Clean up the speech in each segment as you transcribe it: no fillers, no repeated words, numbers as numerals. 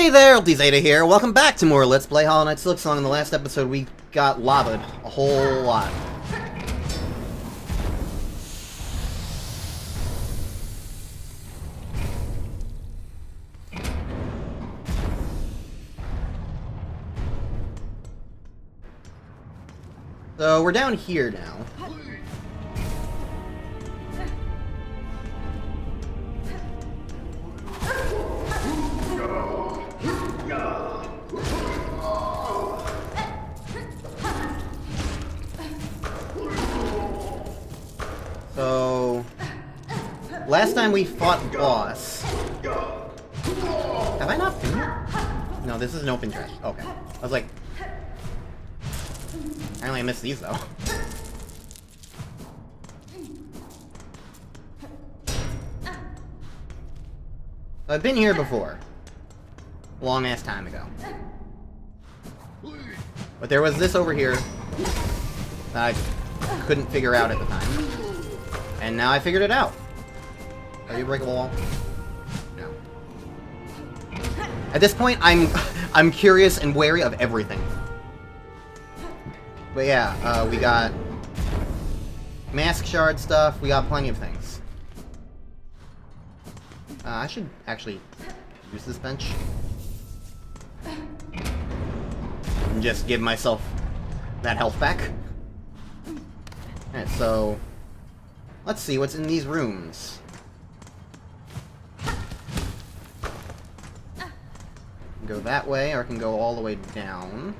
Hey there, Zeta here. Welcome back to more Let's Play Hollow Knight Silksong. In the last episode, we got lavaed a whole lot. So, we're down here now. So, last time we fought boss. Have I not been here? No, this is an open chest. Okay. I was like, apparently I missed these though. I've been here before. A long ass time ago. But there was this over here that I couldn't figure out at the time. And now I figured it out. Are you breakable wall? No. At this point, I'm curious and wary of everything. But yeah, we got mask shard stuff. We got plenty of things. I should actually use this bench and just give myself that health back. Alright, so let's see what's in these rooms. Go that way, or I can go all the way down.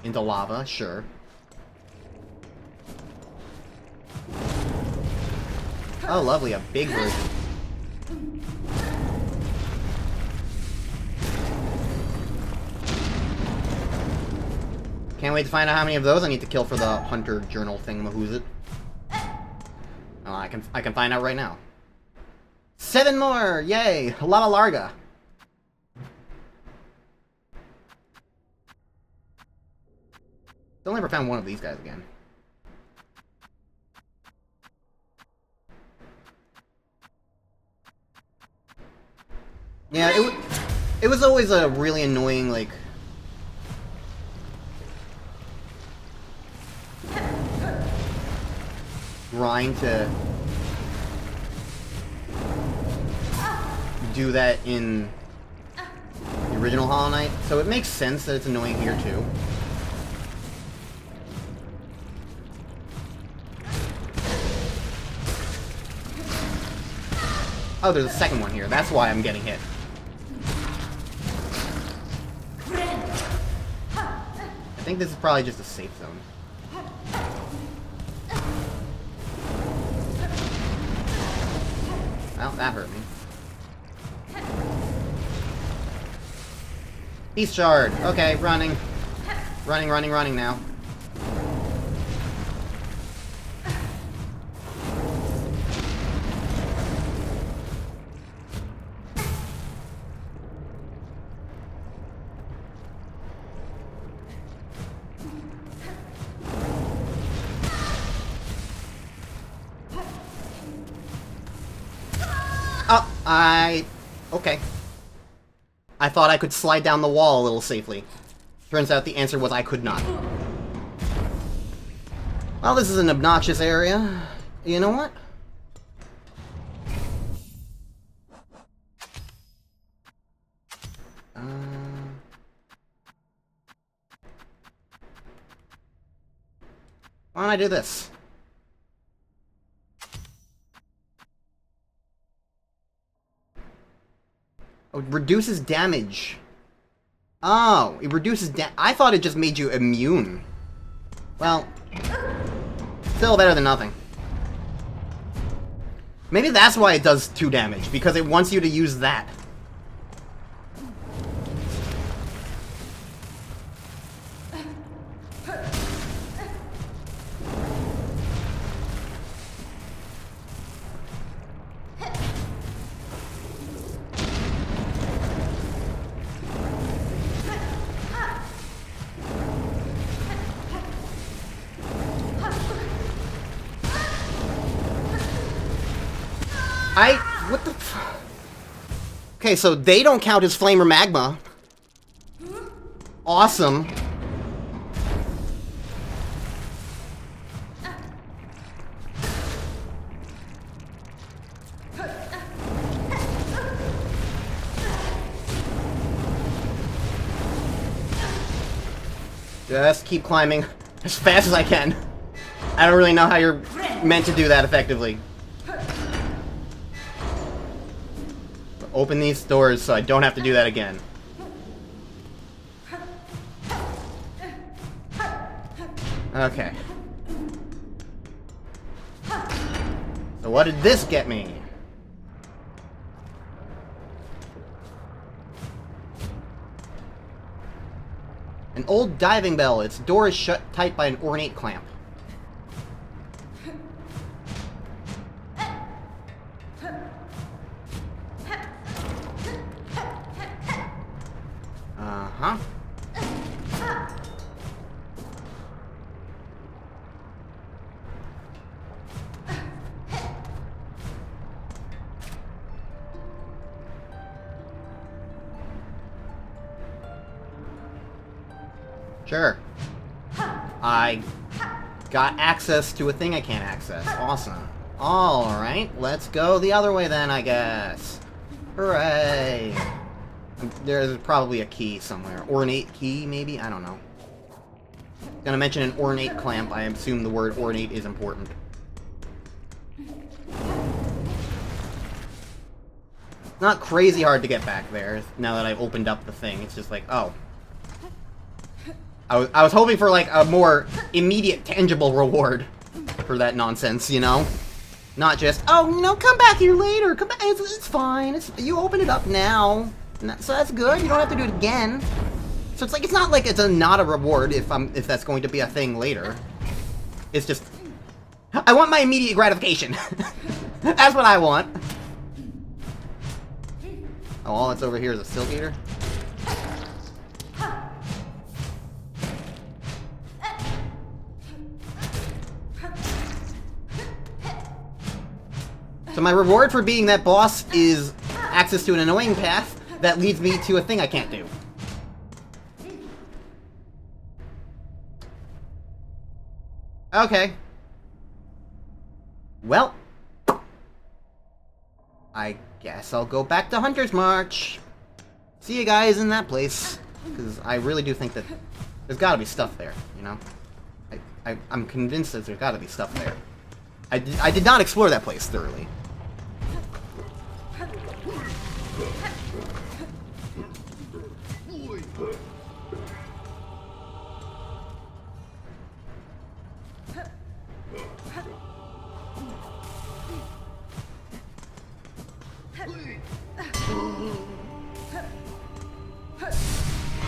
Into lava, sure. Oh, lovely, a big version. Can't wait to find out how many of those I need to kill for the hunter journal thing-mahoozit. Oh, I can find out right now. 7 more! Yay! Lava Larga! Still never found one of these guys again. Yeah, it was always a really annoying, like, grind to do that in the original Hollow Knight, so it makes sense that it's annoying here too. Oh, there's a second one here. That's why I'm getting hit. I think this is probably just a safe zone. Well, that hurt me. Beast shard. Okay, running. Running now. Okay. I thought I could slide down the wall a little safely. Turns out the answer was I could not. Well, this is an obnoxious area. You know what? Why don't I do this? Oh, it reduces damage. Oh, it reduces I thought it just made you immune. Well, still better than nothing. Maybe that's why it does 2 damage, because it wants you to use that. What the f- Okay, so they don't count as flame or magma. Awesome. Just keep climbing as fast as I can. I don't really know how you're meant to do that effectively. Open these doors so I don't have to do that again. Okay. So what did this get me? An old diving bell. Its door is shut tight by an ornate clamp. Uh-huh. Sure. I got access to a thing I can't access. Awesome. Alright, let's go the other way then, I guess. Hooray! There's probably a key somewhere. Ornate key, maybe? I don't know. Gonna mention an ornate clamp. I assume the word ornate is important. Not crazy hard to get back there, now that I've opened up the thing. It's just like, oh. I was hoping for, like, a more immediate, tangible reward for that nonsense, you know? Not just, oh, no, come back here later. Come back. It's fine. You open it up now. So that's good. You don't have to do it again. So it's like, it's not like it's not a reward if that's going to be a thing later. It's just, I want my immediate gratification. That's what I want. Oh, all that's over here is a Silk Eater? So my reward for being that boss is access to an annoying path that leads me to a thing I can't do. Okay. Well, I guess I'll go back to Hunter's March. See you guys in that place. Because I really do think that there's gotta be stuff there, you know? I'm convinced that there's gotta be stuff there. I did not explore that place thoroughly.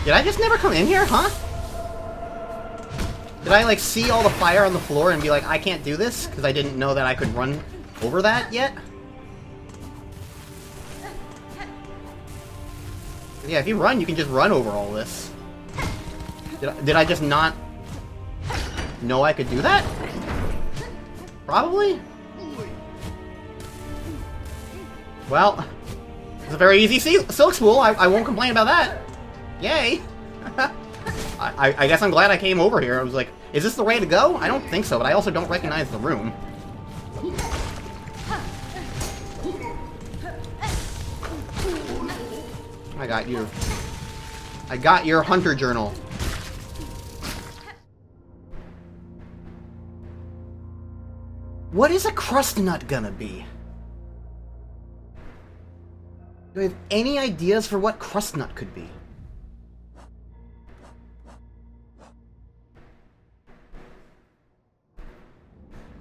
Did I just never come in here, huh? Did I, like, see all the fire on the floor and be like, I can't do this? Because I didn't know that I could run over that yet? Yeah, if you run, you can just run over all this. Did I just not know I could do that? Probably? Well, it's a very easy silk spool. I won't complain about that. Yay! I guess I'm glad I came over here. I was like, is this the way to go? I don't think so, but I also don't recognize the room. I got you. I got your hunter journal. What is a crust nut gonna be? Do I have any ideas for what crust nut could be?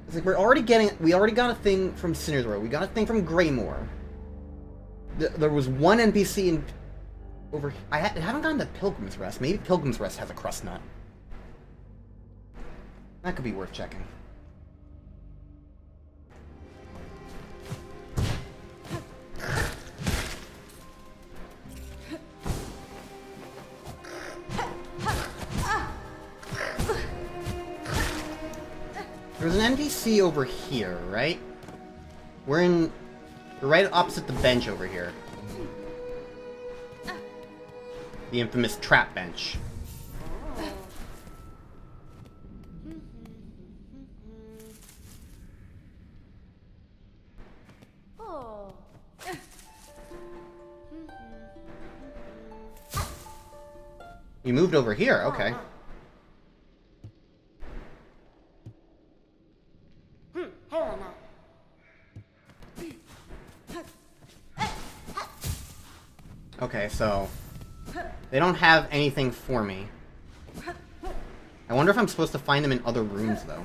It's like we already got a thing from Sinner's Row. We got a thing from Greymoor. There was one NPC in over. I haven't gotten to Pilgrim's Rest. Maybe Pilgrim's Rest has a crust nut. That could be worth checking. There's an NPC over here, right? We're right opposite the bench over here. The infamous trap bench. You moved over here, okay. Okay, so they don't have anything for me. I wonder if I'm supposed to find them in other rooms, though.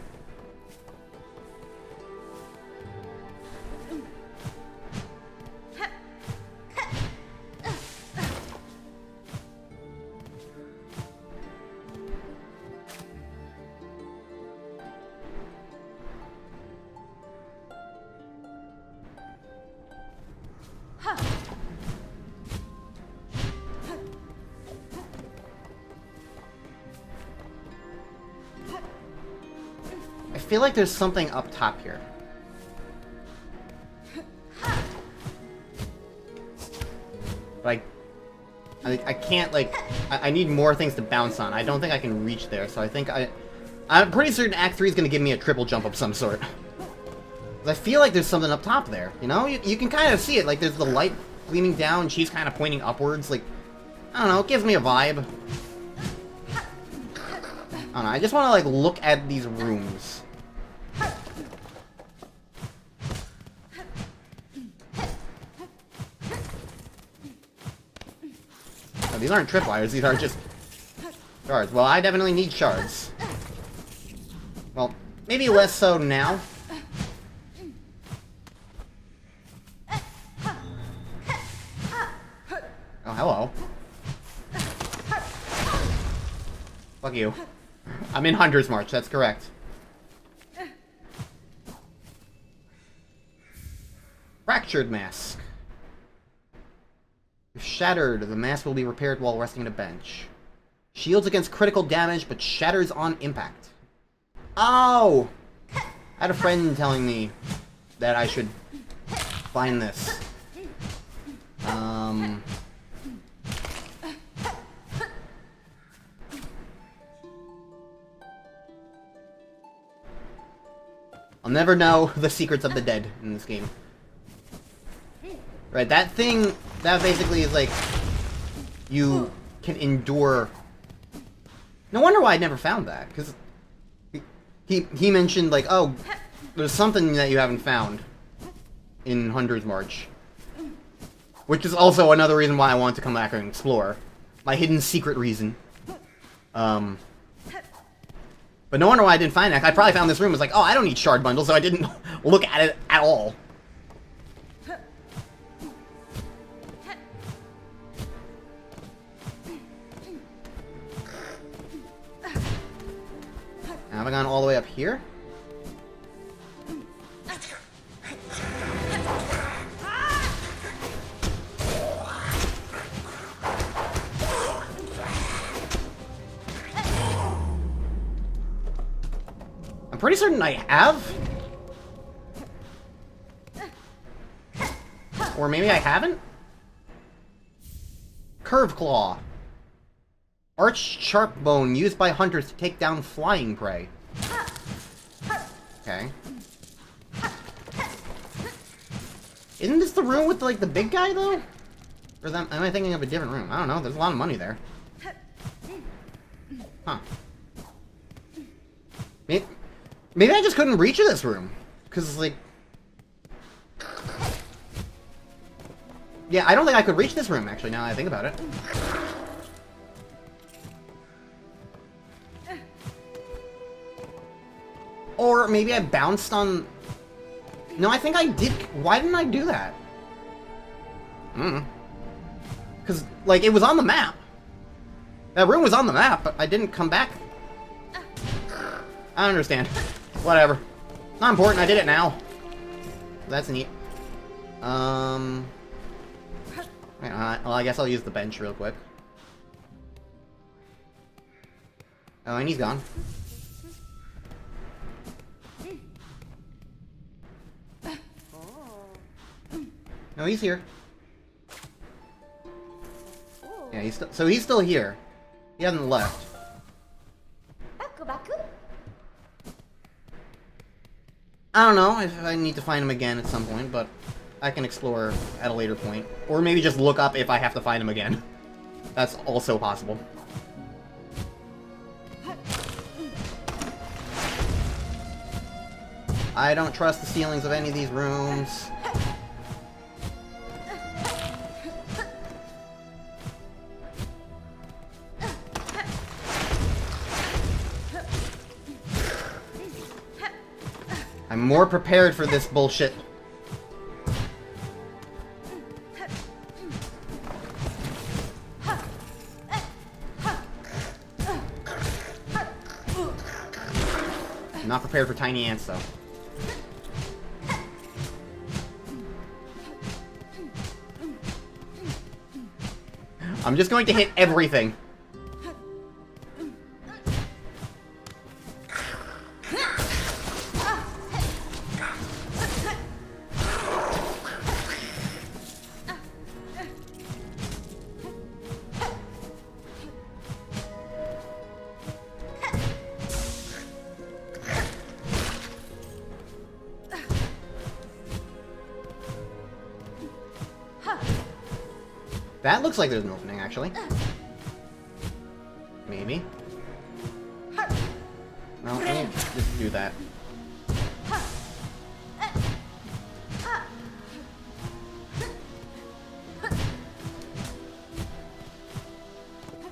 I feel like there's something up top here. Like, I can't, like, I need more things to bounce on. I don't think I can reach there, so I think I'm pretty certain Act 3 is going to give me a triple jump of some sort. I feel like there's something up top there, you know? You can kind of see it, like, there's the light gleaming down, she's kind of pointing upwards, like, I don't know, it gives me a vibe. I don't know, I just want to, like, look at these rooms. Oh, these aren't tripwires, these are just shards. Well, I definitely need shards. Well, maybe less so now. Oh, hello. Fuck you. I'm in Hunter's March, that's correct. Fractured mask. If shattered, the mask will be repaired while resting on a bench. Shields against critical damage, but shatters on impact. Oh! I had a friend telling me that I should find this. I'll never know the secrets of the dead in this game. Right, that thing, that basically is like, you can endure. No wonder why I never found that, because he mentioned, like, oh, there's something that you haven't found in Hunter's March. Which is also another reason why I want to come back and explore. My hidden secret reason. But no wonder why I didn't find it. I probably found this room, was like, oh, I don't need shard bundles, so I didn't look at it at all. Have I gone all the way up here? I'm pretty certain I have. Or maybe I haven't? Curve Claw. Arched sharp bone used by hunters to take down flying prey. Okay. Isn't this the room with, like, the big guy, though? Or am I thinking of a different room? I don't know. There's a lot of money there. Huh. Maybe I just couldn't reach this room. Because, like... Yeah, I don't think I could reach this room, actually, now that I think about it. Or maybe I bounced on... No, I think I did... Why didn't I do that? Because, like, it was on the map. That room was on the map, but I didn't come back. I don't understand. Whatever. Not important, I did it now. That's neat. Well, I guess I'll use the bench real quick. Oh, and he's gone. No, he's here. Yeah, he's still here. He hasn't left. I don't know if I need to find him again at some point, but I can explore at a later point. Or maybe just look up if I have to find him again. That's also possible. I don't trust the ceilings of any of these rooms. I'm more prepared for this bullshit. I'm not prepared for tiny ants, though. I'm just going to hit everything. That looks like there's an opening, actually. Maybe. No, let me just do that.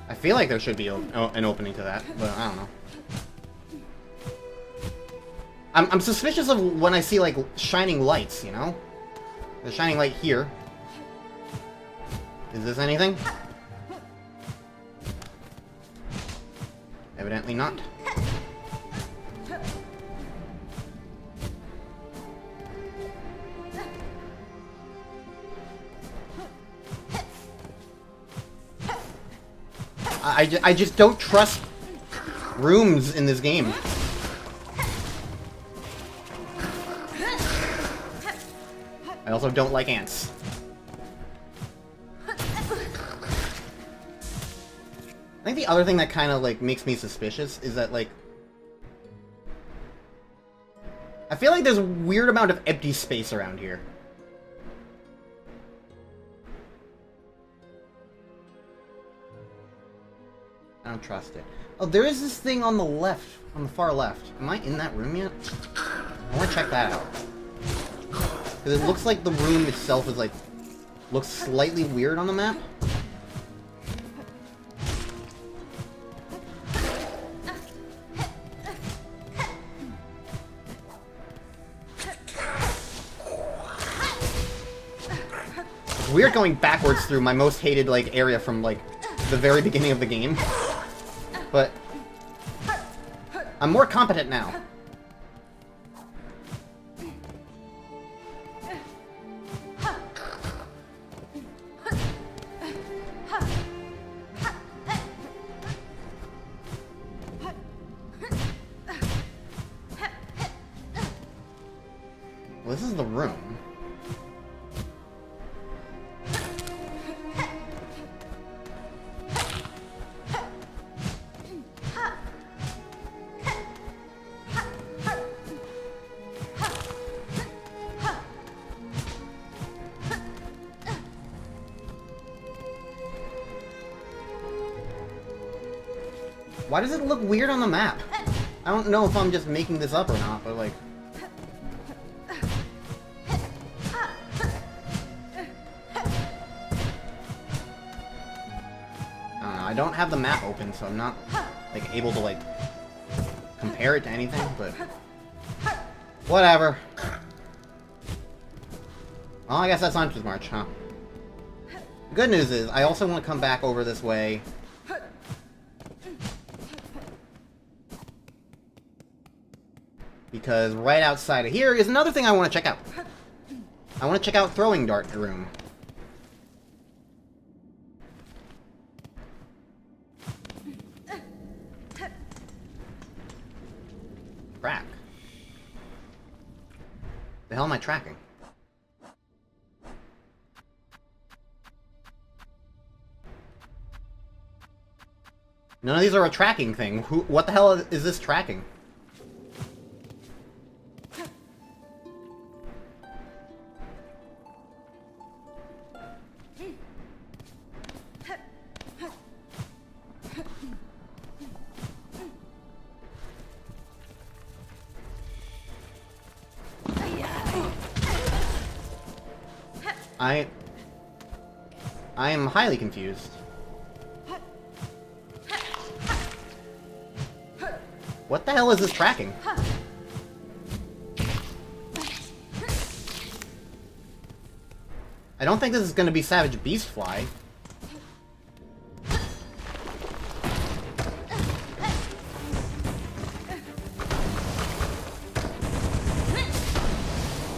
I feel like there should be an opening to that, but I don't know. I'm suspicious of when I see, like, shining lights, you know? There's a shining light here. Is this anything? Evidently not. I just don't trust rooms in this game. I also don't like ants. I think the other thing that kind of, like, makes me suspicious is that, like... I feel like there's a weird amount of empty space around here. I don't trust it. Oh, there is this thing on the left, on the far left. Am I in that room yet? I want to check that out. Because it looks like the room itself is, like... looks slightly weird on the map. Weird going backwards through my most hated, like, area from, like, the very beginning of the game. But I'm more competent now. Well, this is the room. Why does it look weird on the map? I don't know if I'm just making this up or not, but like... I don't know, I don't have the map open, so I'm not, like, able to, like, compare it to anything, but... Whatever. Well, I guess that's Hunter's March, huh? Good news is, I also want to come back over this way. Because right outside of here is another thing I want to check out. I want to check out Throwing Dart Room. Track. The hell am I tracking? None of these are a tracking thing. What the hell is this tracking? I am highly confused. What the hell is this tracking? I don't think this is gonna be Savage Beastfly.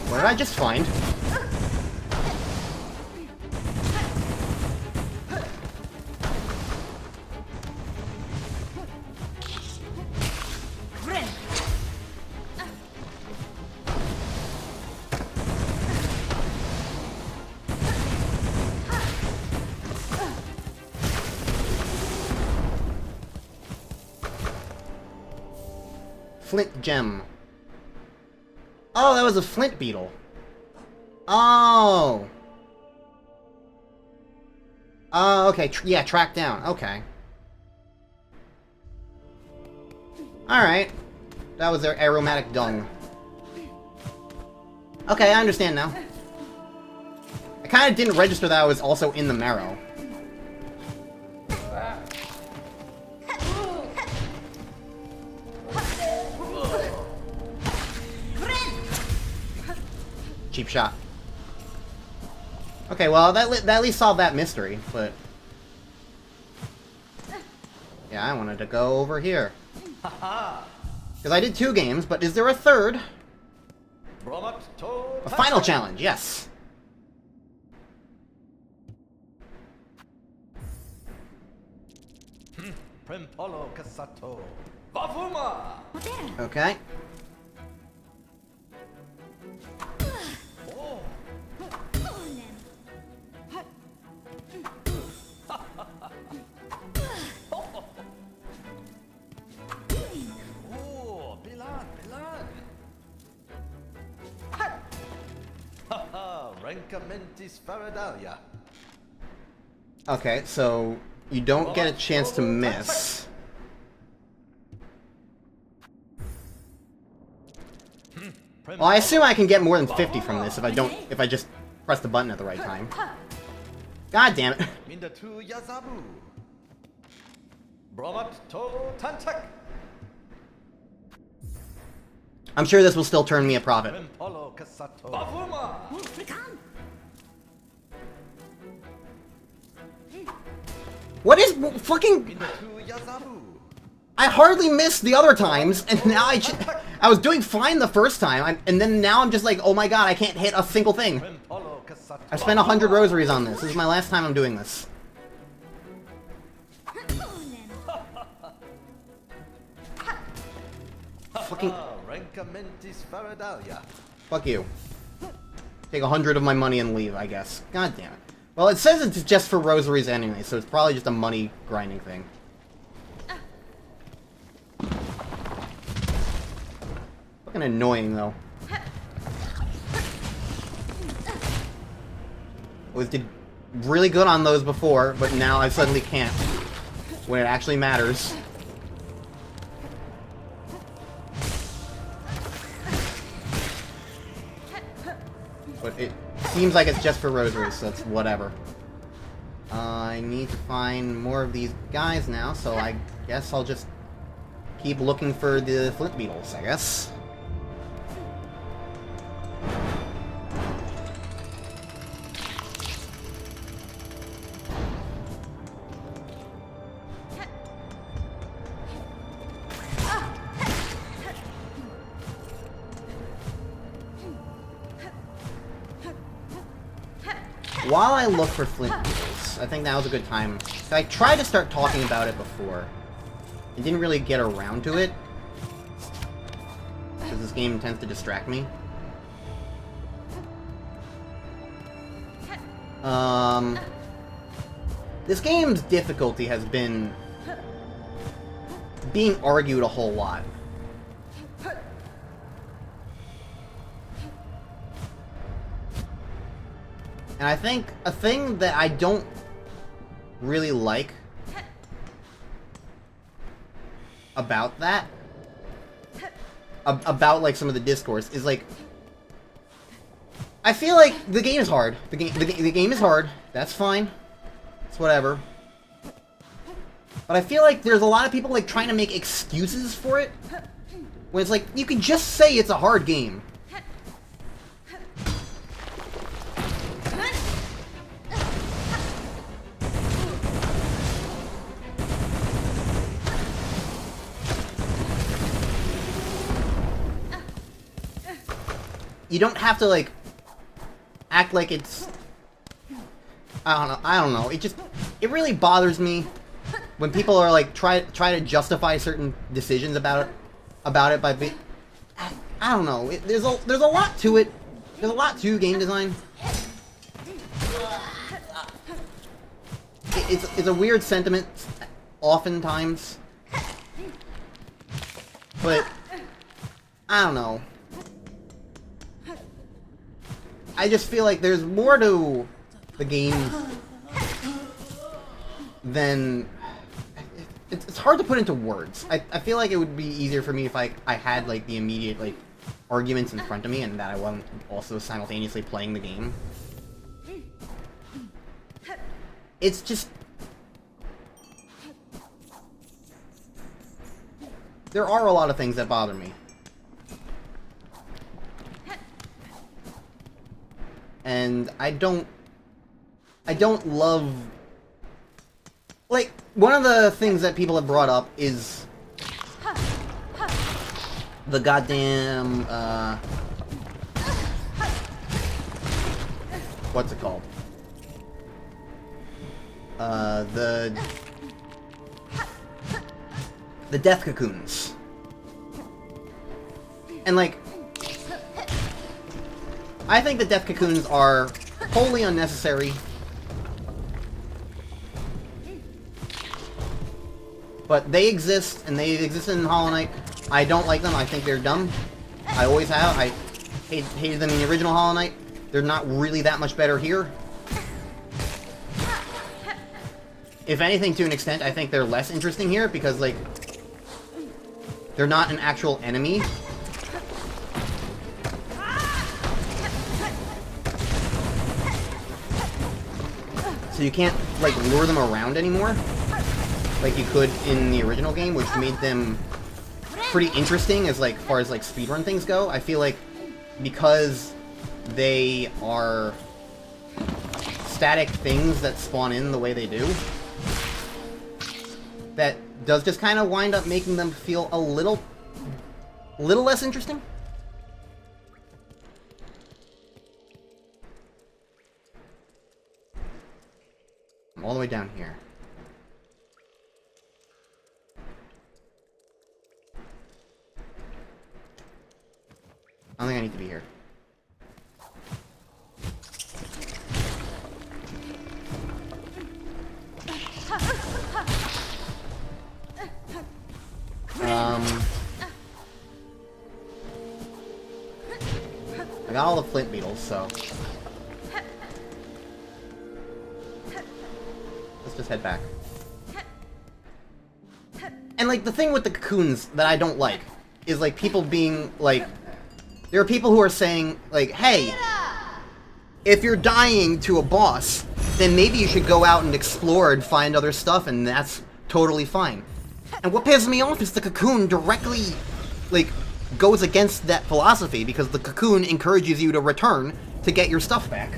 What did I just find? Flint gem. Oh, that was a flint beetle. Oh. Oh, okay. Yeah, track down. Okay. Alright. That was their aromatic dung. Okay, I understand now. I kind of didn't register that I was also in the marrow. Cheap shot. Okay, well, that at least solved that mystery, but... Yeah, I wanted to go over here. Because I did 2 games, but is there a third? A final challenge, yes. Okay. Okay, so you don't get a chance to miss. Well, I assume I can get more than 50 from this if I just press the button at the right time. God damn it. I'm sure this will still turn me a profit. What is fucking... I hardly missed the other times, and now I was doing fine the first time, and then now I'm just like, oh my god, I can't hit a single thing. I spent 100 rosaries on this. This is my last time I'm doing this. Fucking... Fuck you. Take 100 of my money and leave, I guess. God damn it. Well, it says it's just for rosaries anyway, so it's probably just a money grinding thing. Fucking annoying, though. Did really good on those before, but now I suddenly can't. When it actually matters. But it seems like it's just for rosaries, so that's whatever. I need to find more of these guys now, so I guess I'll just keep looking for the flint beetles, I guess. While I look for flint beetles, I think that was a good time. I tried to start talking about it before. I didn't really get around to it. Because this game tends to distract me. This game's difficulty has been being argued a whole lot. And I think a thing that I don't really like about that, about like some of the discourse, is like, I feel like the game is hard. The game is hard. That's fine. It's whatever. But I feel like there's a lot of people like trying to make excuses for it, when it's like, you can just say it's a hard game. You don't have to like act like it's, I don't know. It really bothers me when people are like try to justify certain decisions about it by being, I don't know. There's a lot to it. There's a lot to game design. It's a weird sentiment oftentimes, but I don't know. I just feel like there's more to the game than... It's hard to put into words. I feel like it would be easier for me if I had like the immediate like arguments in front of me and that I wasn't also simultaneously playing the game. It's just... There are a lot of things that bother me. And I don't love... Like, one of the things that people have brought up is the goddamn, what's it called? The death cocoons. And, like, I think the death cocoons are wholly unnecessary. But they exist, and they existed in Hollow Knight. I don't like them. I think they're dumb. I always have. I hated them in the original Hollow Knight. They're not really that much better here. If anything, to an extent, I think they're less interesting here, because, like, they're not an actual enemy. So you can't, like, lure them around anymore, like you could in the original game, which made them pretty interesting as, like, far as, like, speedrun things go. I feel like because they are static things that spawn in the way they do, that does just kind of wind up making them feel a little less interesting. I'm all the way down here. I don't think I need to be here. I got all the flint beetles, so let's just head back. And, like, the thing with the cocoons that I don't like is, like, people being, like... There are people who are saying, like, hey, if you're dying to a boss, then maybe you should go out and explore and find other stuff, and that's totally fine. And what pisses me off is the cocoon directly, like, goes against that philosophy, because the cocoon encourages you to return to get your stuff back.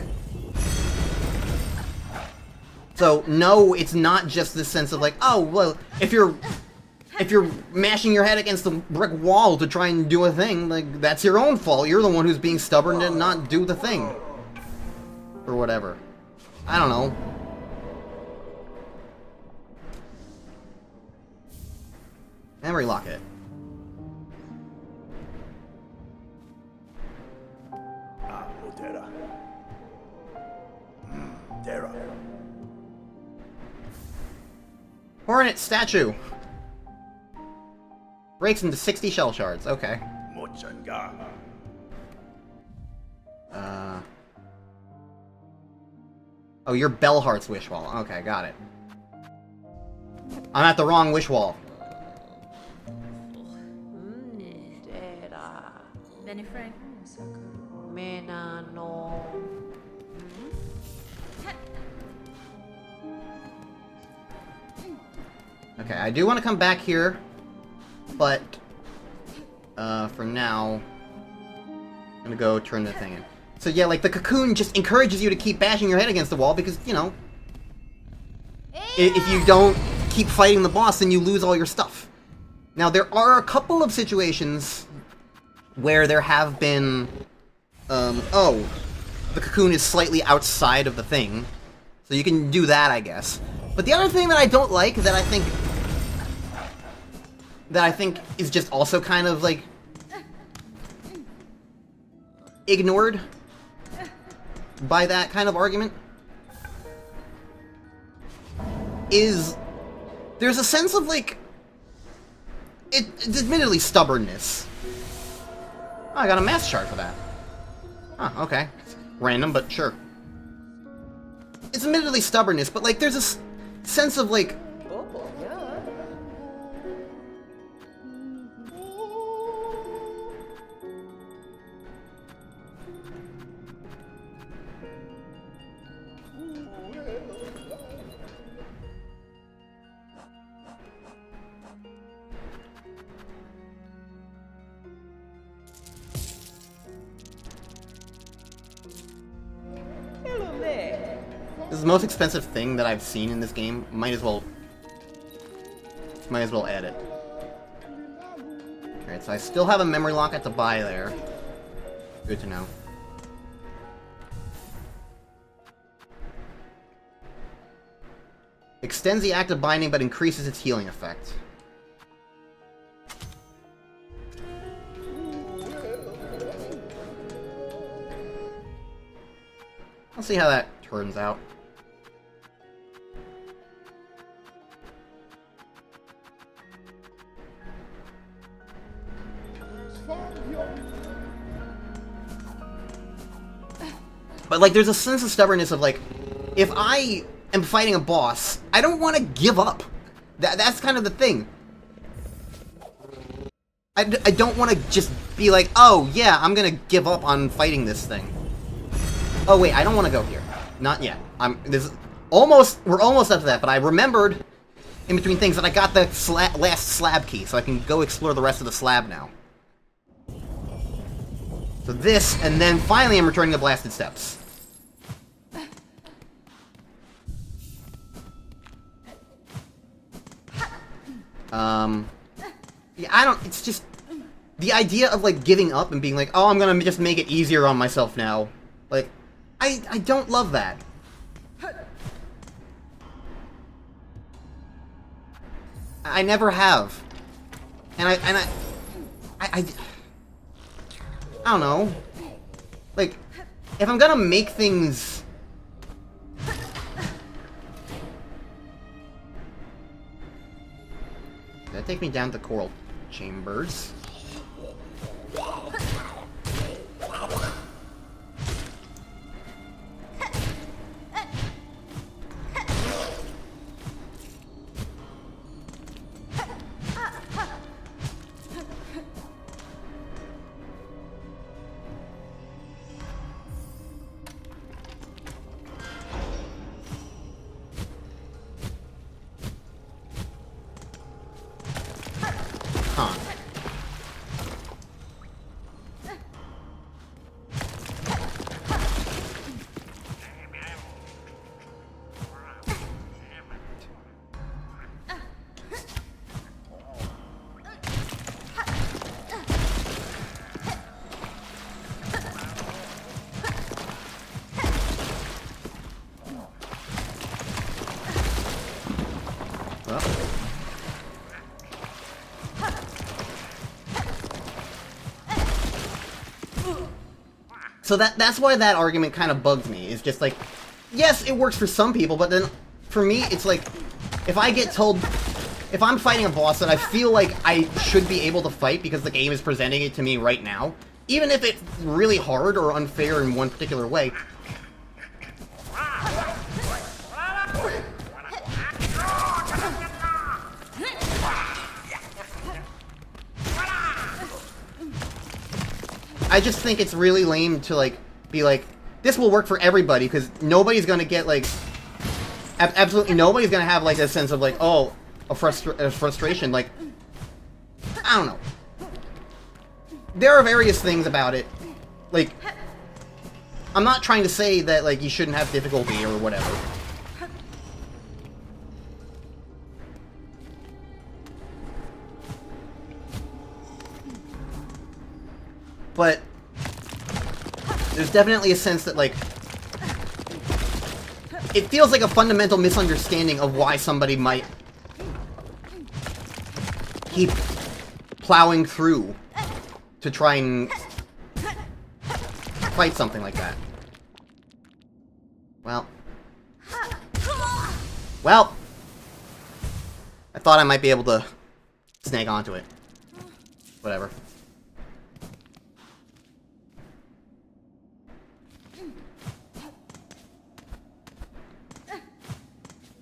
So, no, it's not just this sense of, like, oh, well, if you're mashing your head against the brick wall to try and do a thing, like, that's your own fault. You're the one who's being stubborn to not do the thing. Or whatever. I don't know. Memory locket. Hornet statue. Breaks into 60 shell shards. Okay. Oh, you're Bellheart's wish wall. Okay, got it. I'm at the wrong wish wall. Okay, I do want to come back here, but for now, I'm gonna go turn the thing in. So yeah, like, the cocoon just encourages you to keep bashing your head against the wall because, you know, if you don't keep fighting the boss, then you lose all your stuff. Now, there are a couple of situations where there have been, oh, the cocoon is slightly outside of the thing, so you can do that, I guess. But the other thing that I don't like, that I think is just also kind of, like, ignored by that kind of argument, is there's a sense of, like, it's admittedly stubbornness. Oh, I got a mass shard for that. Huh, okay. Random, but sure. It's admittedly stubbornness, but, like, there's a sense of, like, this is the most expensive thing that I've seen in this game. Might as well add it. Alright, so I still have a memory lock I have to buy there. Good to know. Extends the active binding, but increases its healing effect. I'll see how that turns out. But, like, there's a sense of stubbornness of, like, if I am fighting a boss, I don't want to give up. That's kind of the thing. I don't want to just be like, oh, yeah, I'm gonna give up on fighting this thing. Oh, wait, I don't want to go here. Not yet. We're almost up to that, but I remembered, in between things, that I got the last slab key, so I can go explore the rest of the slab now. So this, and then finally I'm returning to Blasted Steps. Yeah, it's just, the idea of, like, giving up and being like, oh, I'm gonna just make it easier on myself now. Like, I don't love that. I never have. And I don't know. Like, if I'm gonna make things... Did that take me down to Coral Chambers? Huh. So that's why that argument kind of bugs me. It's just like, yes, it works for some people, but then for me, it's like, if I get told if I'm fighting a boss that I feel like I should be able to fight because the game is presenting it to me right now, even if it's really hard or unfair in one particular way, I just think it's really lame to, like, be like, this will work for everybody, because nobody's gonna get, like, absolutely nobody's gonna have, like, a sense of, like, oh, a frustration, like, I don't know. There are various things about it, like, I'm not trying to say that, like, you shouldn't have difficulty or whatever. But there's definitely a sense that, like, it feels like a fundamental misunderstanding of why somebody might keep plowing through to try and fight something like that. Well. Well. I thought I might be able to snag onto it. Whatever.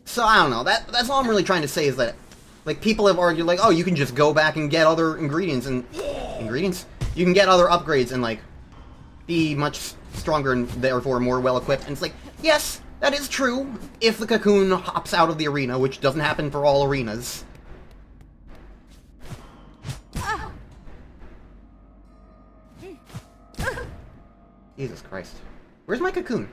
So, I don't know, that's all I'm really trying to say is that, like, people have argued, like, oh, you can just go back and get other ingredients, and... Ingredients? You can get other upgrades and, like, be much stronger and therefore more well-equipped, and it's like, yes, that is true, if the cocoon hops out of the arena, which doesn't happen for all arenas. Jesus Christ. Where's my cocoon?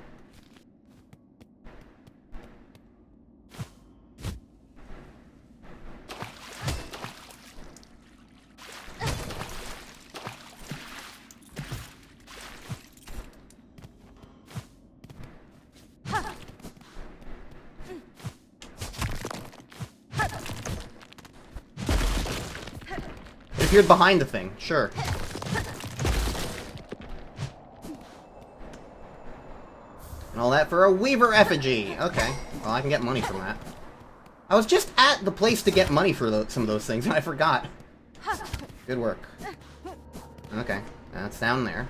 It appeared behind the thing, sure. And all that for a Weaver effigy. Okay, well, I can get money from that. I was just at the place to get money for some of those things, and I forgot. Good work. Okay, that's down there.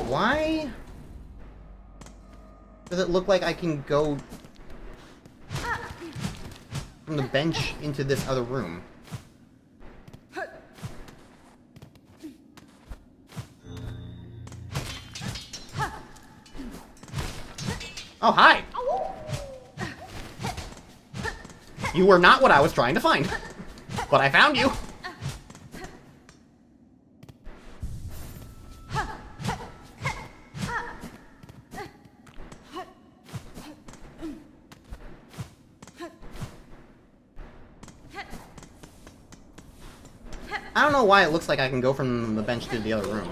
Why does it look like I can go from the bench into this other room? Oh, hi! You were not what I was trying to find, but I found you! I don't know why it looks like I can go from the bench to the other room.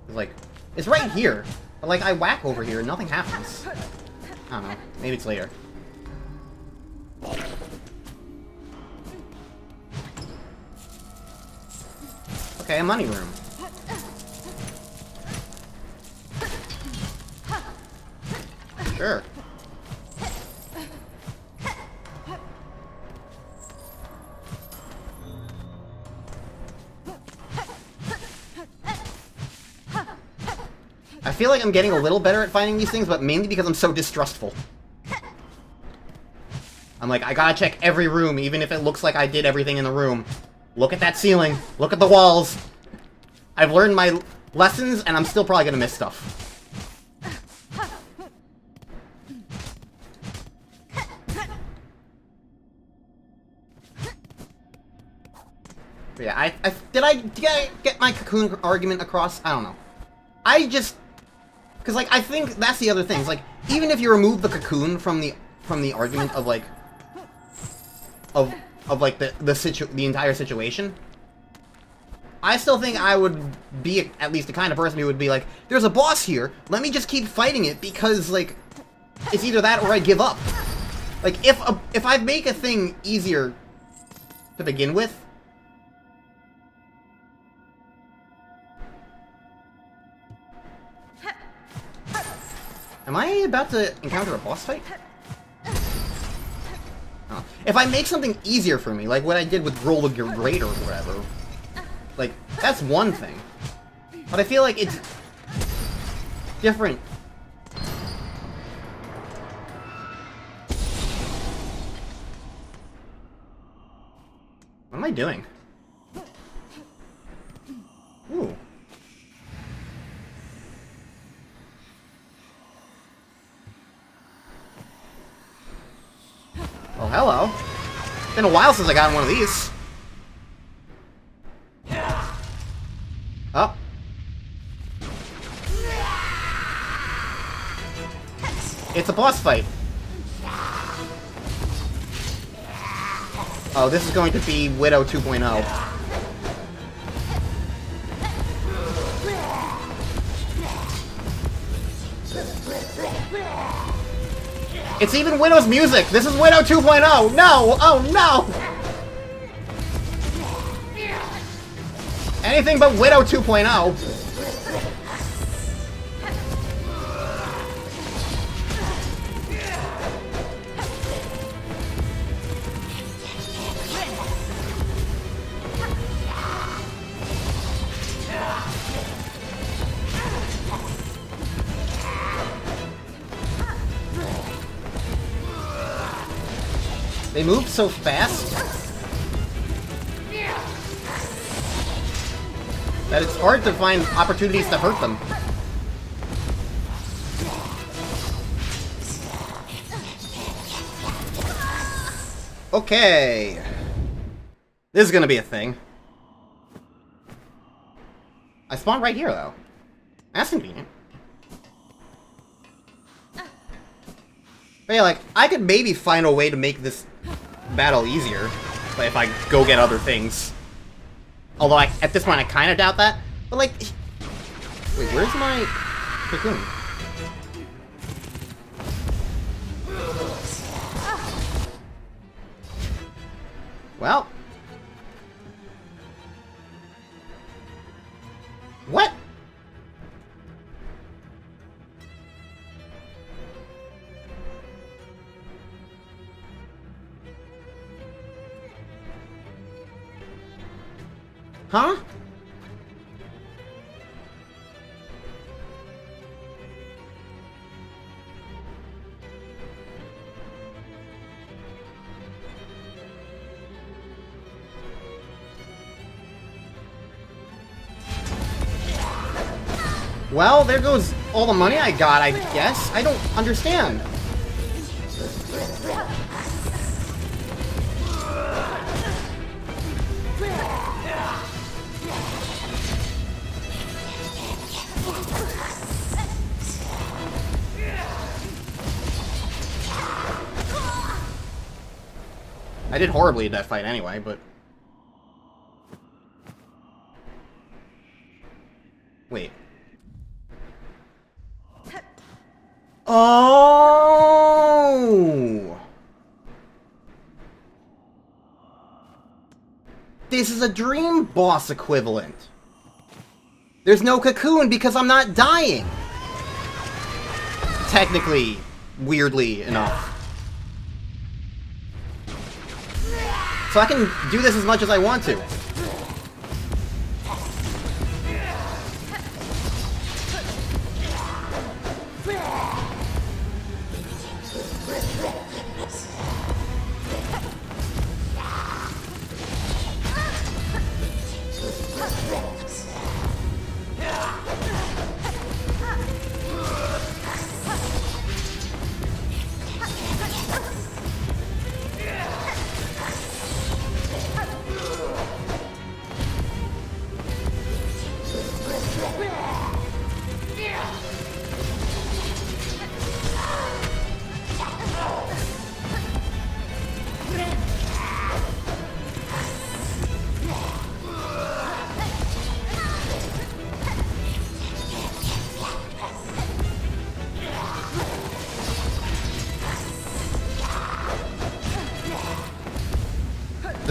It's like, it's right here, but like I whack over here and nothing happens. I don't know, maybe it's later. Okay, a money room. Sure. I feel like I'm getting a little better at finding these things, but mainly because I'm so distrustful. I'm like, I gotta check every room, even if it looks like I did everything in the room. Look at that ceiling. Look at the walls. I've learned my lessons, and I'm still probably gonna miss stuff. But yeah, did I get my cocoon argument across? I don't know. I just... Because, like, I think that's the other thing. It's like, even if you remove the cocoon from the argument of, like... Of like, the entire situation... I still think I would be at least the kind of person who would be like, there's a boss here, let me just keep fighting it because, like, it's either that or I give up. Like, if I make a thing easier to begin with... Am I about to encounter a boss fight? Oh. If I make something easier for me, like what I did with Roll of Your Great or whatever... Like, that's one thing. But I feel like it's different. What am I doing? Ooh. Oh, hello. It's been a while since I got one of these. Oh. It's a boss fight. Oh, this is going to be Widow 2.0. It's even Widow's music! This is Widow 2.0! No! Oh no! Anything but Widow 2.0. They move so fast that it's hard to find opportunities to hurt them. Okay. This is gonna be a thing. I spawned right here, though. That's convenient. But yeah, like, I could maybe find a way to make this battle easier, but if I go get other things. Although, at this point, I kind of doubt that. But, like... Wait, where's my cocoon? Well... What? Huh? Well, there goes all the money I got, I guess. I don't understand. I did horribly in that fight anyway, but... Wait. Oh! This is a dream boss equivalent. There's no cocoon because I'm not dying. Technically, weirdly enough. So I can do this as much as I want to.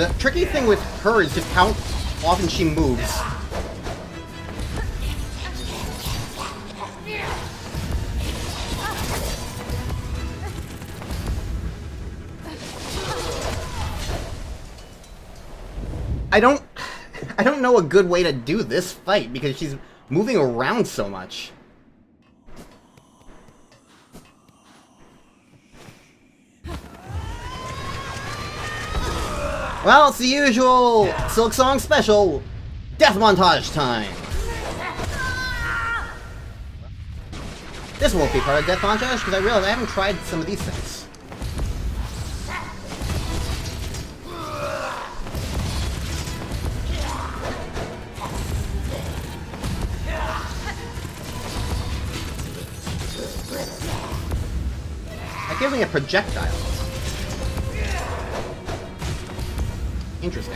The tricky thing with her is just how often she moves. I don't know a good way to do this fight because she's moving around so much. Well, it's the usual Silksong special. Death montage time. This won't be part of Death montage because I realize I haven't tried some of these things. That gives me a projectile. Interesting.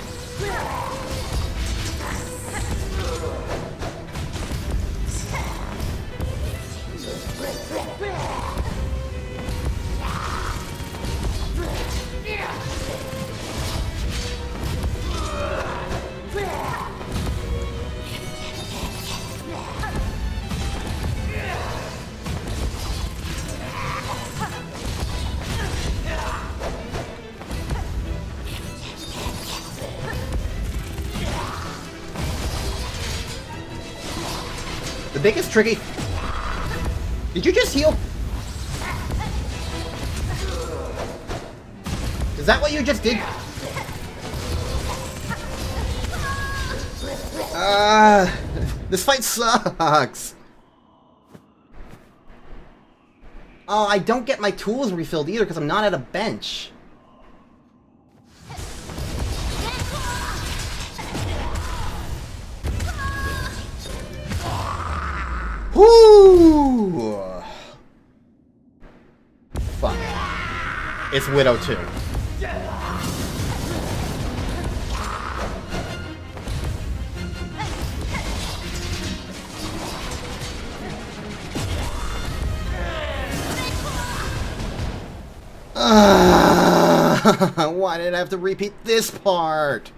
The biggest tricky... Did you just heal? Is that what you just did? This fight sucks. Oh, I don't get my tools refilled either because I'm not at a bench. Whoo! Fuck. It's Widow 2. Why did I have to repeat this part?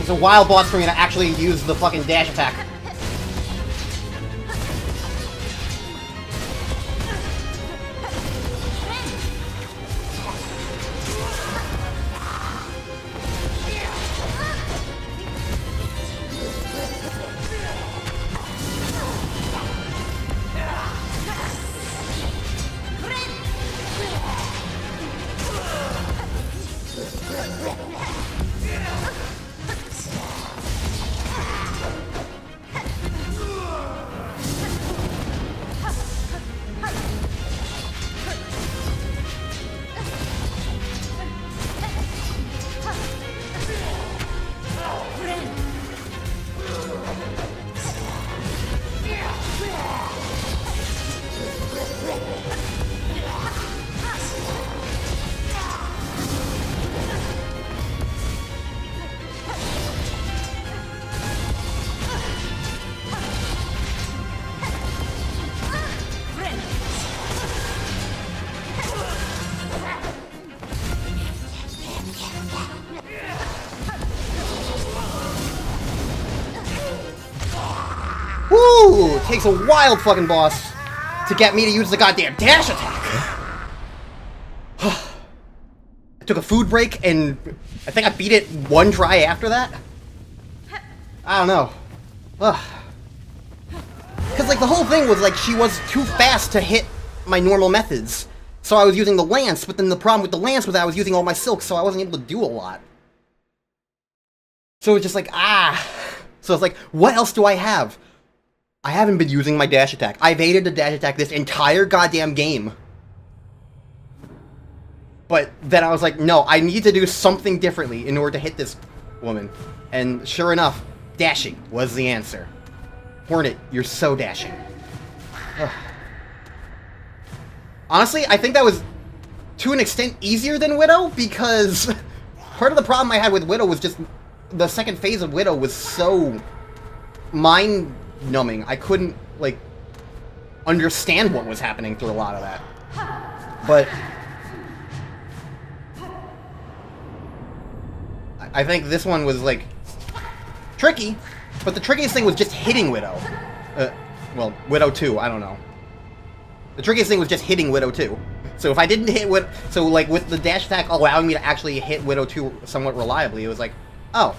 Takes a wild boss for me to actually use the fucking dash attack. Woo! Takes a wild fucking boss to get me to use the goddamn dash attack. I took a food break and I think I beat it one try after that. I don't know. Because like the whole thing was like she was too fast to hit my normal methods. So I was using the lance, but then the problem with the lance was I was using all my silks, so I wasn't able to do a lot. So it's just like, So it's like, what else do I have? I haven't been using my dash attack. I've hated the dash attack this entire goddamn game. But then I was like, no, I need to do something differently in order to hit this woman. And sure enough, dashing was the answer. Hornet, you're so dashing. Ugh. Honestly, I think that was, to an extent, easier than Widow, because part of the problem I had with Widow was just the second phase of Widow was so mind-numbing. I couldn't, like, understand what was happening through a lot of that. But I think this one was, like, tricky, but the trickiest thing was just hitting Widow. Well, Widow 2, I don't know. The trickiest thing was just hitting Widow 2. So if I didn't hit Widow... So, like, with the dash attack allowing me to actually hit Widow 2 somewhat reliably, it was like, oh.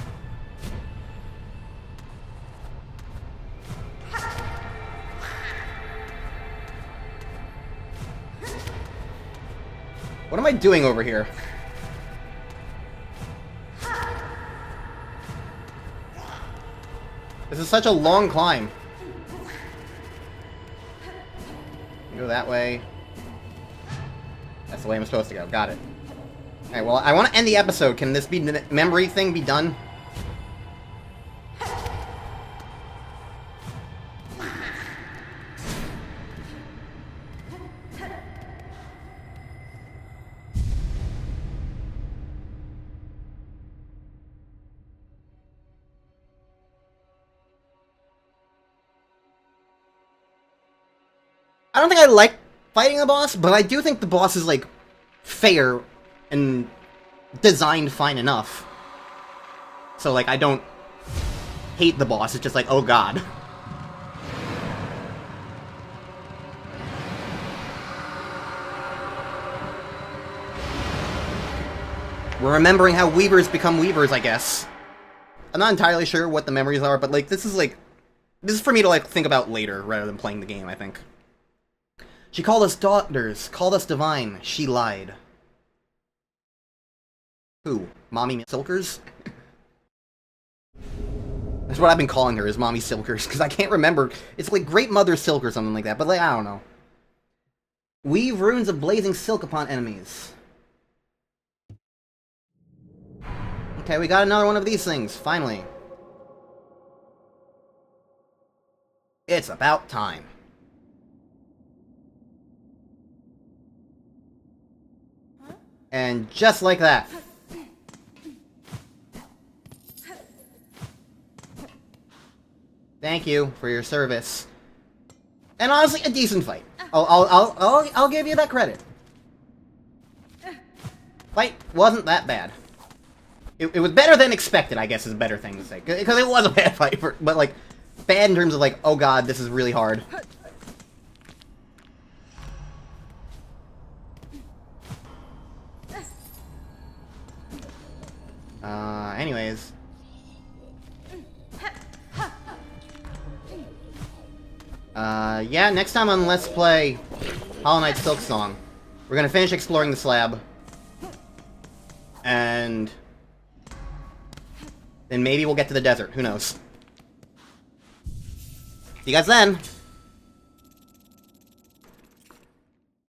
What am I doing over here? This is such a long climb. Go that way. That's the way I'm supposed to go. Got it. Alright, well, I want to end the episode. Can this memory thing be done? I don't think I like fighting a boss, but I do think the boss is, like, fair and designed fine enough. So, like, I don't hate the boss, it's just like, oh god. We're remembering how Weavers become Weavers, I guess. I'm not entirely sure what the memories are, but, like, this is for me to, like, think about later, rather than playing the game, I think. She called us daughters, called us divine. She lied. Who? Mommy Silkers? That's what I've been calling her, is Mommy Silkers, because I can't remember. It's like Great Mother Silk or something like that, but like, I don't know. Weave runes of blazing silk upon enemies. Okay, we got another one of these things, finally. It's about time. And just like that. Thank you for your service. And honestly, a decent fight. I'll give you that credit. Fight wasn't that bad. It was better than expected, I guess is a better thing to say. Because it was a bad fight, but, like, bad in terms of, like, oh god, this is really hard. Anyways. Yeah, next time on Let's Play Hollow Knight Silksong, we're gonna finish exploring the slab. And then maybe we'll get to the desert, who knows. See you guys then!